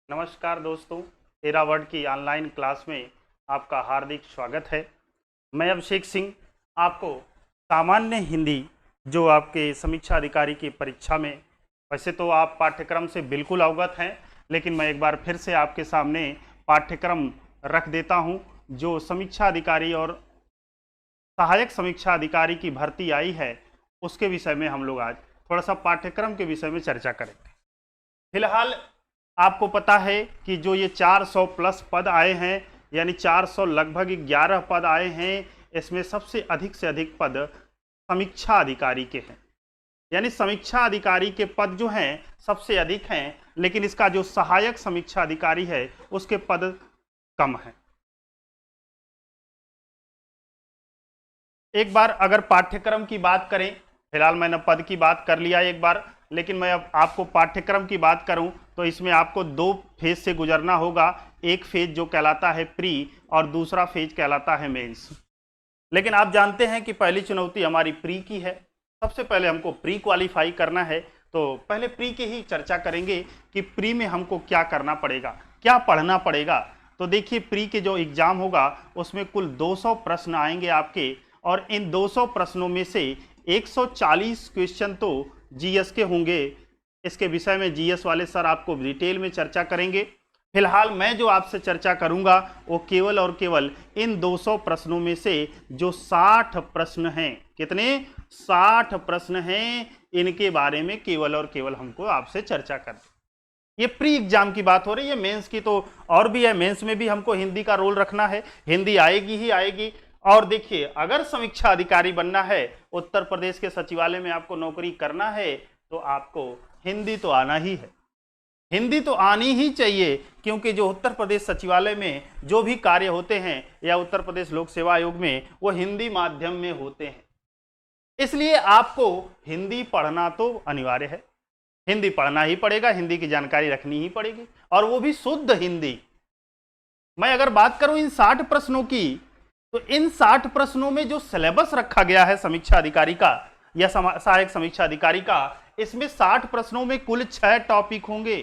नमस्कार दोस्तों, तेरा वर्ड की ऑनलाइन क्लास में आपका हार्दिक स्वागत है। मैं अभिषेक सिंह आपको सामान्य हिंदी जो आपके समीक्षा अधिकारी की परीक्षा में, वैसे तो आप पाठ्यक्रम से बिल्कुल अवगत हैं, लेकिन मैं एक बार फिर से आपके सामने पाठ्यक्रम रख देता हूं। जो समीक्षा अधिकारी और सहायक समीक्षा अधिकारी की भर्ती आई है उसके विषय में हम लोग आज थोड़ा सा पाठ्यक्रम के विषय में चर्चा करेंगे। फिलहाल आपको पता है कि जो ये 400 प्लस पद आए हैं, यानी 400 लगभग 11 पद आए हैं, इसमें सबसे अधिक से अधिक पद समीक्षा अधिकारी के हैं। यानी समीक्षा अधिकारी के पद जो हैं सबसे अधिक हैं, लेकिन इसका जो सहायक समीक्षा अधिकारी है उसके पद कम हैं। एक बार अगर पाठ्यक्रम की बात करें, फिलहाल मैंने पद की बात कर लिया एक बार, लेकिन मैं अब आपको पाठ्यक्रम की बात करूं तो इसमें आपको दो फेज से गुजरना होगा। एक फेज जो कहलाता है प्री और दूसरा फेज कहलाता है मेंस। लेकिन आप जानते हैं कि पहली चुनौती हमारी प्री की है। सबसे पहले हमको प्री क्वालिफाई करना है, तो पहले प्री की ही चर्चा करेंगे कि प्री में हमको क्या करना पड़ेगा, क्या पढ़ना पड़ेगा। तो देखिए, प्री के जो एग्जाम होगा उसमें कुल 200 प्रश्न आएंगे आपके, और इन 200 प्रश्नों में से 140 क्वेश्चन तो जीएस के होंगे। इसके विषय में जीएस वाले सर आपको डिटेल में चर्चा करेंगे। फिलहाल मैं जो आपसे चर्चा करूंगा वो केवल और केवल इन 200 प्रश्नों में से जो 60 प्रश्न हैं, कितने 60 प्रश्न हैं, इनके बारे में केवल और केवल हमको आपसे चर्चा करनी। ये प्री एग्जाम की बात हो रही है। मेंस की तो और भी है, मेंस में भी हमको हिंदी का रोल रखना है, हिंदी आएगी ही आएगी। और देखिए, अगर समीक्षा अधिकारी बनना है, उत्तर प्रदेश के सचिवालय में आपको नौकरी करना है, तो आपको हिंदी तो आना ही है, हिंदी तो आनी ही चाहिए। क्योंकि जो उत्तर प्रदेश सचिवालय में जो भी कार्य होते हैं या उत्तर प्रदेश लोक सेवा आयोग में, वो हिंदी माध्यम में होते हैं। इसलिए आपको हिंदी पढ़ना तो अनिवार्य है, हिंदी पढ़ना ही पड़ेगा, हिंदी की जानकारी रखनी ही पड़ेगी, और वो भी शुद्ध हिंदी। मैं अगर बात करूं इन 60 प्रश्नों की, तो इन 60 प्रश्नों में जो सिलेबस रखा गया है समीक्षा अधिकारी का या सहायक समीक्षा अधिकारी का, इसमें 60 प्रश्नों में कुल 6 टॉपिक होंगे।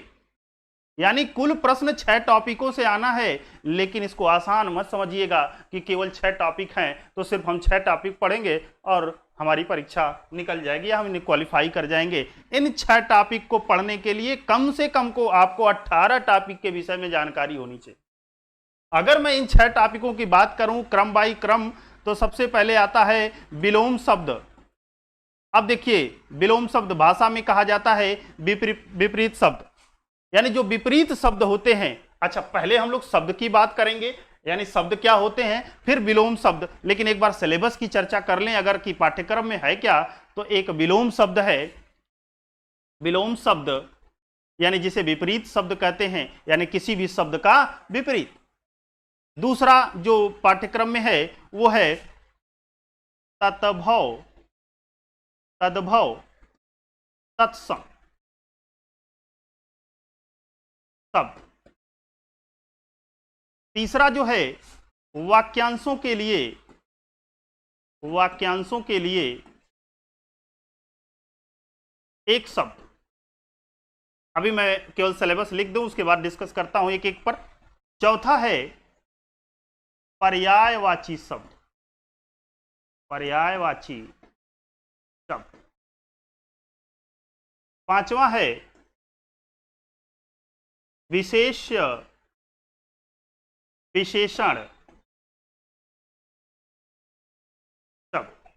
यानी कुल प्रश्न 6 टॉपिकों से आना है। लेकिन इसको आसान मत समझिएगा कि केवल 6 टॉपिक हैं तो सिर्फ हम 6 टॉपिक पढ़ेंगे और हमारी परीक्षा निकल जाएगी या हम क्वालिफाई कर जाएंगे। इन 6 टॉपिक को पढ़ने के लिए कम से कम को आपको 18 टॉपिक के विषय में जानकारी होनी चाहिए। अगर मैं इन 6 टॉपिकों की बात करूं क्रम बाई क्रम, तो सबसे पहले आता है विलोम शब्द। अब देखिए, विलोम शब्द भाषा में कहा जाता है विपरीत शब्द, यानी जो विपरीत शब्द होते हैं। अच्छा, पहले हम लोग शब्द की बात करेंगे, यानी शब्द क्या होते हैं, फिर विलोम शब्द। लेकिन एक बार सिलेबस की चर्चा कर लें, अगर कि पाठ्यक्रम में है क्या, तो एक विलोम शब्द है। विलोम शब्द यानी जिसे विपरीत शब्द कहते हैं, यानी किसी भी शब्द का विपरीत। दूसरा जो पाठ्यक्रम में है वो है तद्भव, तद्भव, तत्सम शब्द। तीसरा जो है वाक्यांशों के लिए, वाक्यांशों के लिए एक शब्द। अभी मैं केवल सिलेबस लिख दूं, उसके बाद डिस्कस करता हूं एक एक पर। चौथा है पर्यायवाची शब्द, पर्यायवाची शब्द। पांचवा है विशेष्य विशेषण शब्द।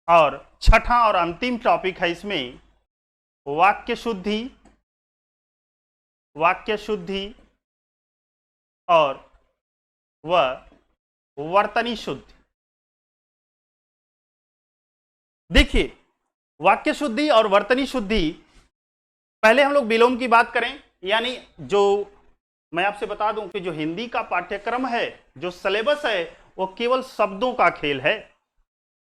और छठा और अंतिम टॉपिक है इसमें वाक्य शुद्धि, वाक्य शुद्धि और वर्तनी शुद्धि। देखिए, वाक्य शुद्धि और वर्तनी शुद्धि, पहले हम लोग विलोम की बात करें। यानी जो मैं आपसे बता दूं कि जो हिंदी का पाठ्यक्रम है, जो सिलेबस है, वो केवल शब्दों का खेल है।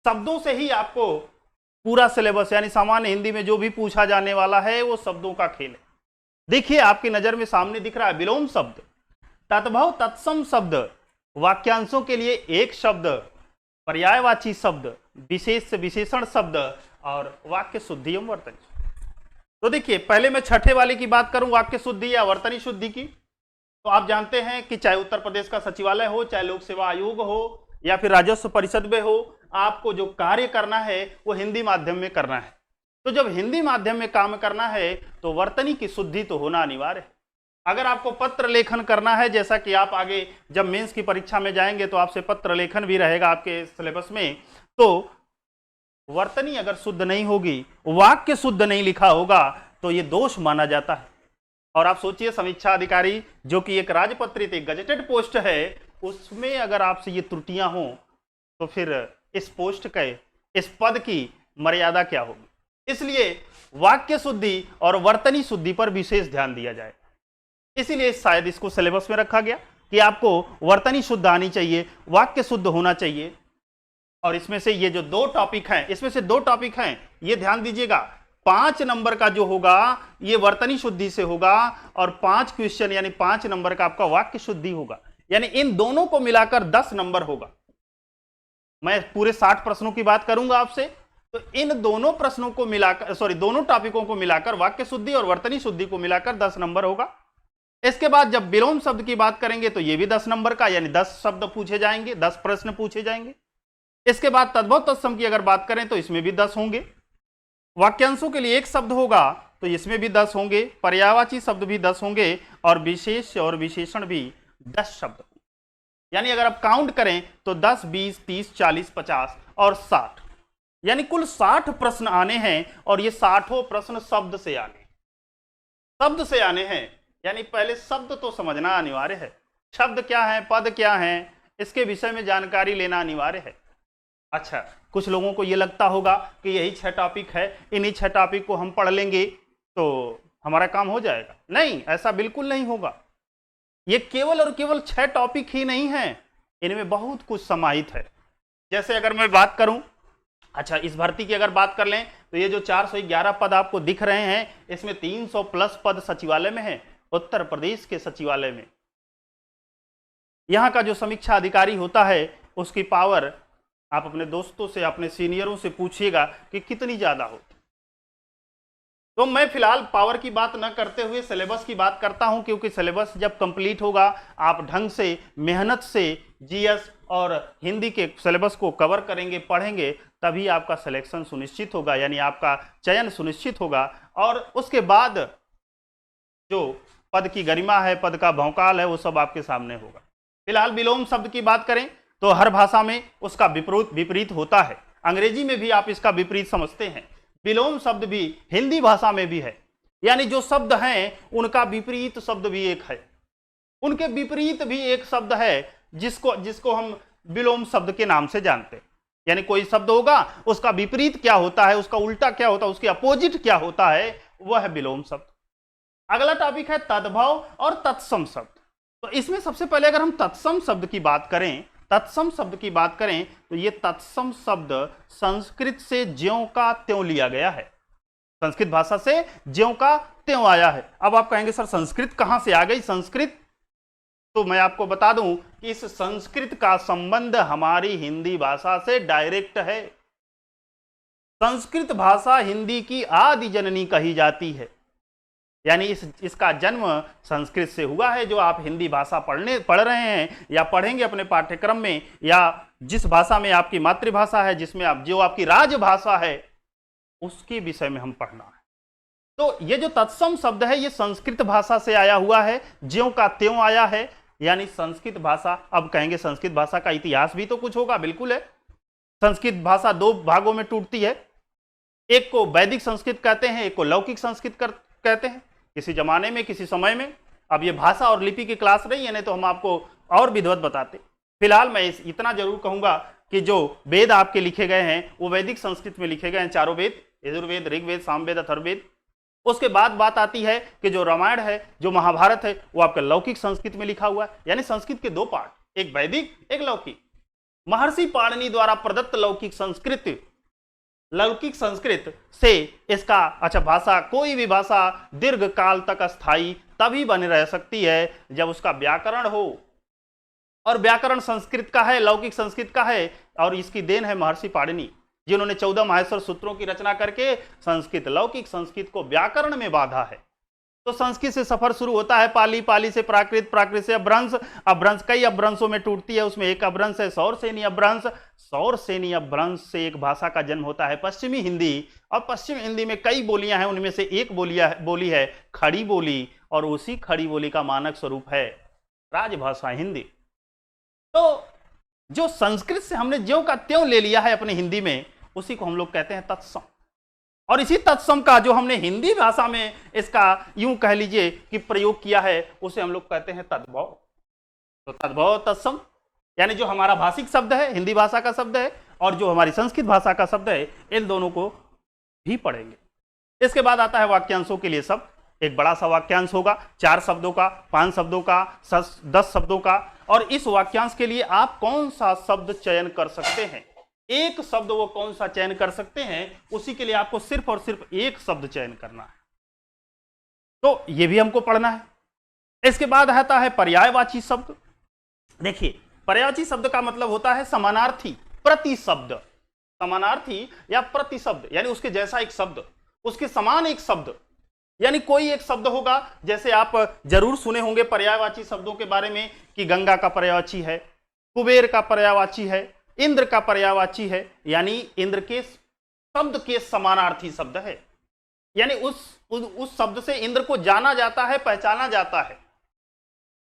शब्दों से ही आपको पूरा सिलेबस, यानी सामान्य हिंदी में जो भी पूछा जाने वाला है वो शब्दों का खेल है। देखिए, आपकी नजर में सामने दिख रहा है विलोम शब्द, तद्भव तत्सम शब्द, वाक्यांशों के लिए एक शब्द, पर्यायवाची शब्द, विशेष विशेषण शब्द और वाक्य शुद्धि एवं वर्तन। तो देखिए, पहले मैं छठे वाले की बात करूं, वाक्य शुद्धि या वर्तनी शुद्धि की। तो आप जानते हैं कि चाहे उत्तर प्रदेश का सचिवालय हो, चाहे लोक सेवा आयोग हो, या फिर राजस्व परिषद में हो, आपको जो कार्य करना है वो हिंदी माध्यम में करना है। तो जब हिंदी माध्यम में काम करना है तो वर्तनी की शुद्धि तो होना अनिवार्य है। अगर आपको पत्र लेखन करना है, जैसा कि आप आगे जब मेंस की परीक्षा में जाएंगे तो आपसे पत्र लेखन भी रहेगा आपके सिलेबस में, तो वर्तनी अगर शुद्ध नहीं होगी, वाक्य शुद्ध नहीं लिखा होगा, तो ये दोष माना जाता है। और आप सोचिए, समीक्षा अधिकारी जो कि एक राजपत्रित एक गजेटेड पोस्ट है, उसमें अगर आपसे ये त्रुटियां हो तो फिर इस पोस्ट के, इस पद की मर्यादा क्या होगी। इसलिए वाक्य शुद्धि और वर्तनी शुद्धि पर विशेष ध्यान दिया जाए। इसीलिए शायद इसको सिलेबस में रखा गया कि आपको वर्तनी शुद्ध आनी चाहिए, वाक्य शुद्ध होना चाहिए। और इसमें से ये जो दो टॉपिक हैं, इसमें से दो टॉपिक हैं, ये ध्यान दीजिएगा। 5 नंबर का जो होगा ये वर्तनी शुद्धि से होगा, और 5 क्वेश्चन यानी 5 नंबर का आपका वाक्य शुद्धि होगा। यानी इन दोनों को मिलाकर 10 नंबर होगा। मैं पूरे 60 प्रश्नों की बात करूंगा आपसे, तो इन दोनों प्रश्नों को मिलाकर, दोनों टॉपिकों को मिलाकर, वाक्य शुद्धि और वर्तनी शुद्धि को मिलाकर 10 नंबर होगा। इसके बाद जब विलोम शब्द की बात करेंगे तो ये भी 10 नंबर का, यानी 10 शब्द पूछे जाएंगे, 10 प्रश्न पूछे जाएंगे। इसके बाद तद्भव तत्सम की अगर बात करें तो इसमें भी 10 होंगे। वाक्यांशों के लिए 1 शब्द होगा तो इसमें भी 10 होंगे। पर्यायवाची शब्द भी 10 होंगे, और विशेष और विशेषण भी 10 शब्द होंगे। यानी अगर आप काउंट करें तो 10, 20, 30, 40, 50 और 60, यानी कुल 60 प्रश्न आने हैं। और ये 60 प्रश्न शब्द से आने हैं। यानी पहले शब्द तो समझना अनिवार्य है। शब्द क्या है, पद क्या है, इसके विषय में जानकारी लेना अनिवार्य है। अच्छा, कुछ लोगों को यह लगता होगा कि यही 6 टॉपिक है, इन्हीं 6 टॉपिक को हम पढ़ लेंगे तो हमारा काम हो जाएगा। नहीं, ऐसा बिल्कुल नहीं होगा। ये केवल और केवल 6 टॉपिक ही नहीं है, इनमें बहुत कुछ समाहित है। जैसे अगर मैं बात करूं, अच्छा, इस भर्ती की अगर बात कर लें तो ये जो 411 पद आपको दिख रहे हैं, इसमें 300 प्लस पद सचिवालय में है, उत्तर प्रदेश के सचिवालय में। यहां का जो समीक्षा अधिकारी होता है उसकी पावर आप अपने दोस्तों से, अपने सीनियरों से पूछिएगा कि कितनी ज्यादा हो। तो मैं फिलहाल पावर की बात न करते हुए सिलेबस की बात करता हूं, क्योंकि सिलेबस जब कंप्लीट होगा, आप ढंग से मेहनत से जीएस और हिंदी के सिलेबस को कवर करेंगे, पढ़ेंगे, तभी आपका सिलेक्शन सुनिश्चित होगा, यानी आपका चयन सुनिश्चित होगा। और उसके बाद जो पद की गरिमा है, पद का भौकाल है, वो सब आपके सामने होगा। फिलहाल विलोम शब्द की बात करें तो हर भाषा में उसका विपरीत होता है। अंग्रेजी में भी आप इसका विपरीत समझते हैं, विलोम शब्द भी हिंदी भाषा में भी है। यानी जो शब्द हैं उनका विपरीत शब्द भी एक है, उनके विपरीत भी एक शब्द है जिसको हम विलोम शब्द के नाम से जानते हैं। यानी कोई शब्द होगा, उसका विपरीत क्या होता है, उसका उल्टा क्या होता है, उसके अपोजिट क्या होता है, वह है विलोम शब्द। अगला टॉपिक है तद्भव और तत्सम शब्द। तो इसमें सबसे पहले अगर हम तत्सम शब्द की बात करें, तो ये तत्सम शब्द संस्कृत से ज्यों का त्यों लिया गया है, संस्कृत भाषा से ज्यों का त्यों आया है। अब आप कहेंगे सर संस्कृत कहां से आ गई संस्कृत, तो मैं आपको बता दूं कि इस संस्कृत का संबंध हमारी हिंदी भाषा से डायरेक्ट है। संस्कृत भाषा हिंदी की आदि जननी कही जाती है, यानी इसका जन्म संस्कृत से हुआ है। जो आप हिंदी भाषा पढ़ रहे हैं या पढ़ेंगे अपने पाठ्यक्रम में, या जिस भाषा में आपकी मातृभाषा है, जिसमें आप जो आपकी राजभाषा है, उसके विषय में हम पढ़ना है। तो ये जो तत्सम शब्द है ये संस्कृत भाषा से आया हुआ है, ज्यों का त्यों आया है। यानी संस्कृत भाषा, अब कहेंगे संस्कृत भाषा का इतिहास भी तो कुछ होगा, बिल्कुल है। संस्कृत भाषा 2 भागों में टूटती है, एक को वैदिक संस्कृत कहते हैं, एक को लौकिक संस्कृत कहते हैं। किसी जमाने में, किसी समय में, अब ये भाषा और लिपि की क्लास नहीं है, नहीं तो हम आपको और विधिवत बताते। फिलहाल मैं इतना जरूर कहूंगा कि जो वेद आपके लिखे गए हैं वो वैदिक संस्कृत में लिखे गए हैं, चारों वेद, यजुर्वेद, ऋग्वेद, सामवेद, अथर्ववेद। उसके बाद बात आती है कि जो रामायण है, जो महाभारत है, वो आपका लौकिक संस्कृत में लिखा हुआ है। यानी संस्कृत के 2 पार्ट, एक वैदिक, एक लौकिक। महर्षि पाणिनि द्वारा प्रदत्त लौकिक संस्कृत से इसका, अच्छा, भाषा, कोई भी भाषा दीर्घ काल तक स्थायी तभी बनी रह सकती है जब उसका व्याकरण हो, और व्याकरण संस्कृत का है, लौकिक संस्कृत का है, और इसकी देन है महर्षि पाणिनि। जिन्होंने 14 माहेश्वर सूत्रों की रचना करके संस्कृत, लौकिक संस्कृत को व्याकरण में बांधा है। तो संस्कृत से सफर शुरू होता है, पाली, पाली से प्राकृत, प्राकृत से अपभ्रंश, अपभ्रंश कई अपभ्रंशों में टूटती है, उसमें एक अपभ्रंश है सौरसेनी अपभ्रंश। सौरसेनी अपभ्रंश से एक भाषा का जन्म होता है पश्चिमी हिंदी, और पश्चिमी हिंदी में कई बोलियां हैं, उनमें से एक बोली है खड़ी बोली, और उसी खड़ी बोली का मानक स्वरूप है राजभाषा हिंदी। तो जो संस्कृत से हमने ज्यों का त्यों ले लिया है अपने हिंदी में, उसी को हम लोग कहते हैं तत्सम। और इसी तत्सम का जो हमने हिंदी भाषा में इसका यूं कह लीजिए कि प्रयोग किया है, उसे हम लोग कहते हैं तद्भव। तो तद्भव तत्सम यानी जो हमारा भाषिक शब्द है, हिंदी भाषा का शब्द है, और जो हमारी संस्कृत भाषा का शब्द है, इन दोनों को भी पढ़ेंगे। इसके बाद आता है वाक्यांशों के लिए शब्द। एक बड़ा सा वाक्यांश होगा, 4 शब्दों का, 5 शब्दों का, 10 शब्दों का, और इस वाक्यांश के लिए आप कौन सा शब्द चयन कर सकते हैं, एक शब्द वो कौन सा चयन कर सकते हैं, उसी के लिए आपको सिर्फ और सिर्फ एक शब्द चयन करना है। तो ये भी हमको पढ़ना है। इसके बाद आता है पर्यायवाची शब्द। देखिए, पर्यायवाची शब्द का मतलब होता है समानार्थी, प्रति शब्द, समानार्थी या प्रति शब्द, यानी उसके जैसा एक शब्द, उसके समान एक शब्द, यानी कोई एक शब्द होगा। जैसे आप जरूर सुने होंगे पर्यायवाची शब्दों के बारे में कि गंगा का पर्यायवाची है, कुबेर का पर्यायवाची है, इंद्र का पर्यायवाची है, यानी इंद्र के शब्द के समानार्थी शब्द है, यानी उस शब्द से इंद्र को जाना जाता है, पहचाना जाता है।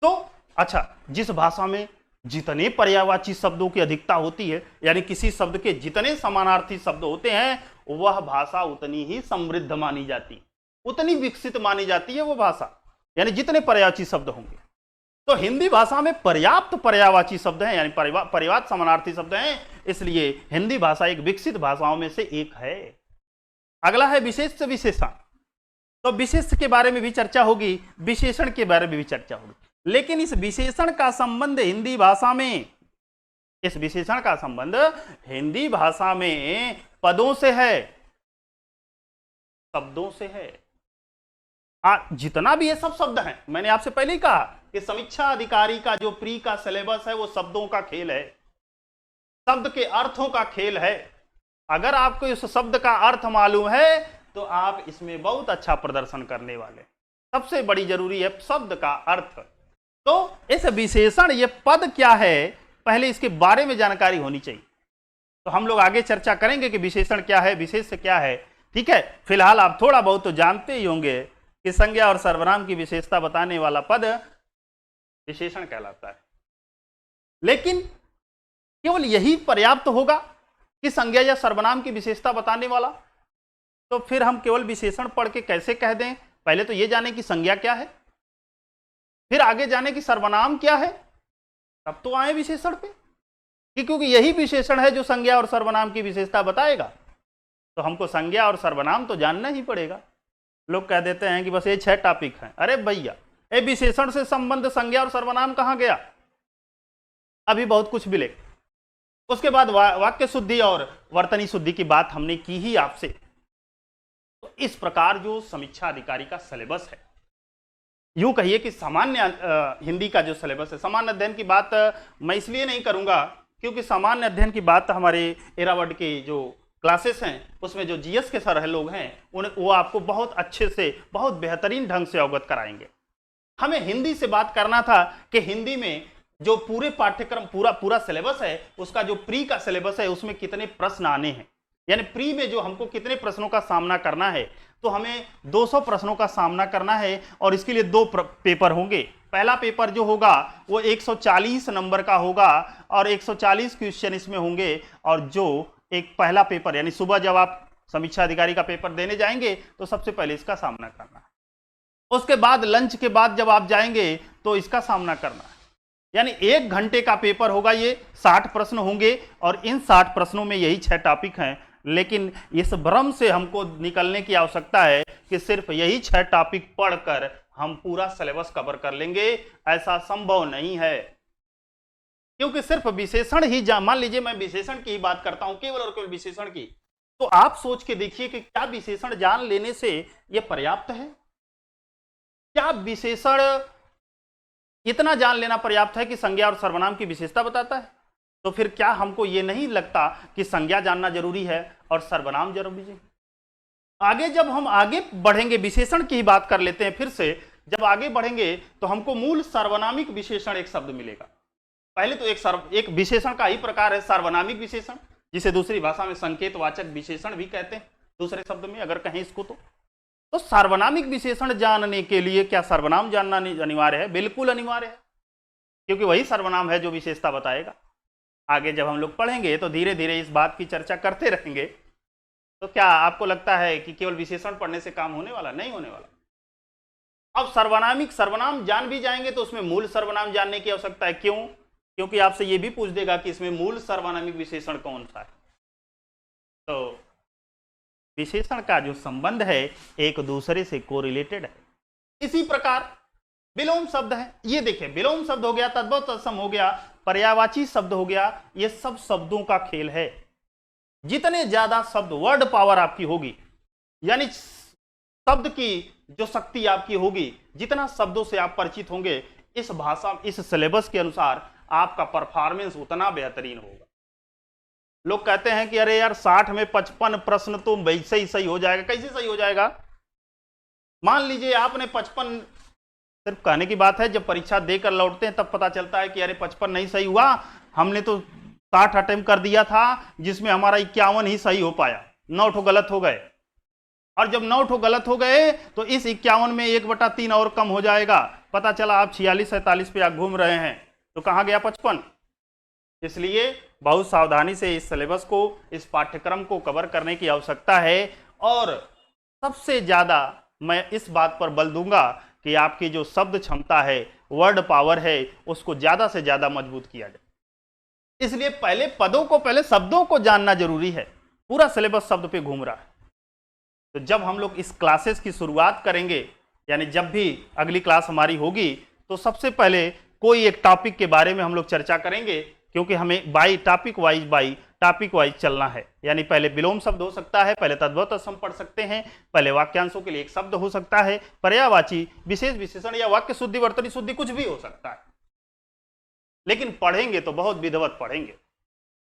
तो अच्छा, जिस भाषा में जितने पर्यायवाची शब्दों की अधिकता होती है, यानी किसी शब्द के जितने समानार्थी शब्द होते हैं, वह भाषा उतनी ही समृद्ध मानी जाती, उतनी विकसित मानी जाती है वो भाषा, यानी जितने पर्यायवाची शब्द होंगे। तो हिंदी भाषा में पर्याप्त पर्यायवाची शब्द हैं, यानी पर्याप्त समानार्थी शब्द हैं, इसलिए हिंदी भाषा एक विकसित भाषाओं में से एक है। अगला है विशेष विशेषण। तो विशेष के बारे में भी चर्चा होगी, विशेषण के बारे में भी चर्चा होगी, लेकिन इस विशेषण का संबंध हिंदी भाषा में, इस विशेषण का संबंध हिंदी भाषा में पदों से है, शब्दों से है। जितना भी ये सब शब्द हैं, मैंने आपसे पहले ही कहा कि समीक्षा अधिकारी का जो प्री का सिलेबस है वो शब्दों का खेल है, शब्द के अर्थों का खेल है। अगर आपको इस शब्द का अर्थ मालूम है तो आप इसमें बहुत अच्छा प्रदर्शन करने वाले। सबसे बड़ी जरूरी है शब्द का अर्थ। तो इस विशेषण, ये पद क्या है, पहले इसके बारे में जानकारी होनी चाहिए। तो हम लोग आगे चर्चा करेंगे कि विशेषण क्या है, विशेष क्या है, ठीक है। फिलहाल आप थोड़ा बहुत तो जानते ही होंगे कि संज्ञा और सर्वनाम की विशेषता बताने वाला पद विशेषण कहलाता है। लेकिन केवल यही पर्याप्त होगा कि संज्ञा या सर्वनाम की विशेषता बताने वाला? तो फिर हम केवल विशेषण पढ़ के कैसे कह दें? पहले तो ये जाने कि संज्ञा क्या है, फिर आगे जाने कि सर्वनाम क्या है, तब तो आए विशेषण पे, क्योंकि यही विशेषण है जो संज्ञा और सर्वनाम की विशेषता बताएगा। तो हमको संज्ञा और सर्वनाम तो जानना ही पड़ेगा। लोग कह देते हैं कि बस ये 6 टॉपिक हैं। अरे भैया, ये विशेषण से संबंध संज्ञा और सर्वनाम कहां गया? अभी बहुत कुछ मिले। उसके बाद वाक्य शुद्धि और वर्तनी शुद्धि की बात हमने की ही आपसे। तो इस प्रकार जो समीक्षा अधिकारी का सिलेबस है, यूं कहिए कि सामान्य हिंदी का जो सिलेबस है, सामान्य अध्ययन की बात मैं इसलिए नहीं करूंगा क्योंकि सामान्य अध्ययन की बात हमारे एरावर्ड के जो क्लासेस हैं उसमें जो जीएस के सर लोग हैं वो आपको बहुत अच्छे से, बहुत बेहतरीन ढंग से अवगत कराएंगे। हमें हिंदी से बात करना था कि हिंदी में जो पूरे पाठ्यक्रम पूरा सिलेबस है, उसका जो प्री का सिलेबस है उसमें कितने प्रश्न आने हैं, यानी प्री में जो हमको कितने प्रश्नों का सामना करना है। तो हमें 200 प्रश्नों का सामना करना है और इसके लिए 2 पेपर होंगे। पहला पेपर जो होगा वो 140 नंबर का होगा और 140 क्वेश्चन इसमें होंगे। और जो एक पहला पेपर, यानी सुबह जब आप समीक्षा अधिकारी का पेपर देने जाएंगे तो सबसे पहले इसका सामना करना है। उसके बाद लंच के बाद जब आप जाएंगे तो इसका सामना करना है, यानी 1 घंटे का पेपर होगा। ये 60 प्रश्न होंगे और इन 60 प्रश्नों में यही 6 टॉपिक हैं। लेकिन इस भ्रम से हमको निकलने की आवश्यकता है कि सिर्फ यही 6 टॉपिक पढ़कर हम पूरा सिलेबस कवर कर लेंगे, ऐसा संभव नहीं है। क्योंकि सिर्फ विशेषण ही, मान लीजिए मैं विशेषण की ही बात करता हूं, केवल और केवल विशेषण की, तो आप सोच के देखिए कि क्या विशेषण जान लेने से यह पर्याप्त है? क्या विशेषण इतना जान लेना पर्याप्त है कि संज्ञा और सर्वनाम की विशेषता बताता है? तो फिर क्या हमको ये नहीं लगता कि संज्ञा जानना जरूरी है और सर्वनाम जरूरी है? आगे जब हम आगे बढ़ेंगे, विशेषण की ही बात कर लेते हैं फिर से। जब आगे बढ़ेंगे तो हमको मूल सार्वनामिक विशेषण एक शब्द मिलेगा। पहले तो एक विशेषण का ही प्रकार है सार्वनामिक विशेषण, जिसे दूसरी भाषा में संकेतवाचक विशेषण भी कहते हैं, दूसरे शब्द में अगर कहें इसको। तो सार्वनामिक विशेषण जानने के लिए क्या सर्वनाम जानना अनिवार्य है? बिल्कुल अनिवार्य है, क्योंकि वही सर्वनाम है जो विशेषता बताएगा। आगे जब हम लोग पढ़ेंगे तो धीरे धीरे इस बात की चर्चा करते रहेंगे। तो क्या आपको लगता है कि केवल विशेषण पढ़ने से काम होने वाला? नहीं होने वाला। अब सर्वनाम जान भी जाएंगे तो उसमें मूल सर्वनाम जानने की आवश्यकता है। क्यों? क्योंकि आपसे यह भी पूछ देगा कि इसमें मूल सर्वनामिक विशेषण कौन सा है। तो विशेषण का जो संबंध है एक दूसरे से कोरिलेटेड है। इसी प्रकार विलोम शब्द है। ये देखिए, विलोम शब्द हो गया, तद्भव तत्सम हो गया, पर्यायवाची शब्द हो गया, ये सब शब्दों का खेल है। जितने ज्यादा शब्द वर्ड पावर आपकी होगी, यानी शब्द की जो शक्ति आपकी होगी, जितना शब्दों से आप परिचित होंगे, इस भाषा इस सिलेबस के अनुसार आपका परफॉर्मेंस उतना बेहतरीन होगा। लोग कहते हैं कि अरे यार 60 में 55 प्रश्न तो वैसे ही सही हो जाएगा। कैसे सही हो जाएगा? मान लीजिए आपने 55, सिर्फ कहने की बात है, जब परीक्षा देकर लौटते हैं तब पता चलता है कि अरे 55 नहीं सही हुआ, हमने तो 60 अटेम्प्ट कर दिया था जिसमें हमारा 51 ही सही हो पाया, 9 ठो गलत हो गए। और जब 9 ठो गलत हो गए तो इस 51 में 1/3 और कम हो जाएगा, पता चला आप 46-47 पे घूम रहे हैं, तो कहां गया 55? इसलिए बहुत सावधानी से इस सिलेबस को, इस पाठ्यक्रम को कवर करने की आवश्यकता है। और सबसे ज्यादा मैं इस बात पर बल दूंगा कि आपकी जो शब्द क्षमता है, वर्ड पावर है, उसको ज्यादा से ज्यादा मजबूत किया जाए। इसलिए पहले पदों को, पहले शब्दों को जानना जरूरी है। पूरा सिलेबस शब्द पे घूम रहा है। तो जब हम लोग इस क्लासेस की शुरुआत करेंगे, यानी जब भी अगली क्लास हमारी होगी, तो सबसे पहले कोई एक टॉपिक के बारे में हम लोग चर्चा करेंगे, क्योंकि हमें बाई टॉपिक वाइज चलना है। यानी पहले विलोम शब्द हो सकता है, पहले तद्भव तत्सम पढ़ सकते हैं, पहले वाक्यांशों के लिए एक शब्द हो सकता है, पर्यायवाची, विशेष विशेषण या वाक्य शुद्धि, वर्तनी शुद्धि, कुछ भी हो सकता है। लेकिन पढ़ेंगे तो बहुत विधिवत पढ़ेंगे,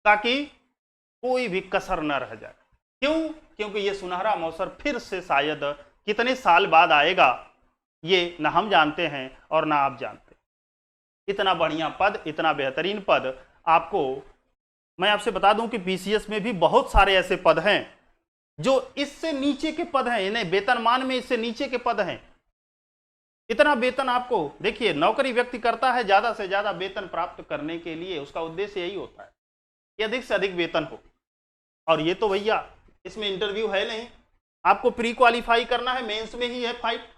ताकि कोई भी कसर न रह जाए। क्यों? क्योंकि ये सुनहरा अवसर फिर से शायद कितने साल बाद आएगा, ये ना हम जानते हैं और ना आप जानते। इतना बढ़िया पद, इतना बेहतरीन पद आपको मैं आपसे बता दूं कि पीसीएस में भी बहुत सारे ऐसे पद हैं जो इससे नीचे के पद हैं, इन्हें वेतनमान में इससे नीचे के पद हैं। इतना वेतन आपको, देखिए नौकरी व्यक्ति करता है ज्यादा से ज्यादा वेतन प्राप्त करने के लिए, उसका उद्देश्य यही होता है कि अधिक से अधिक वेतन हो। और ये तो भैया इसमें इंटरव्यू है नहीं, आपको प्री क्वालिफाई करना है, मेंस में ही है फाइट।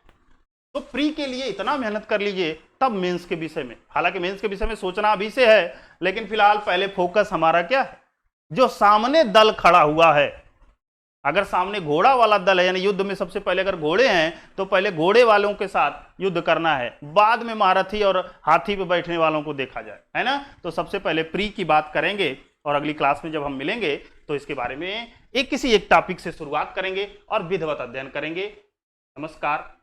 तो प्री के लिए इतना मेहनत कर लीजिए, तब मेंस के विषय में, हालांकि मेंस के विषय में सोचना अभी से है, लेकिन फिलहाल पहले फोकस हमारा क्या है? जो सामने दल खड़ा हुआ है, अगर सामने घोड़ा वाला दल है, यानी युद्ध में सबसे पहले अगर घोड़े हैं तो पहले घोड़े वालों के साथ युद्ध करना है, बाद में महारथी और हाथी पे बैठने वालों को देखा जाए, है ना। तो सबसे पहले प्री की बात करेंगे और अगली क्लास में जब हम मिलेंगे तो इसके बारे में किसी एक टॉपिक से शुरुआत करेंगे और विधिवत अध्ययन करेंगे। नमस्कार।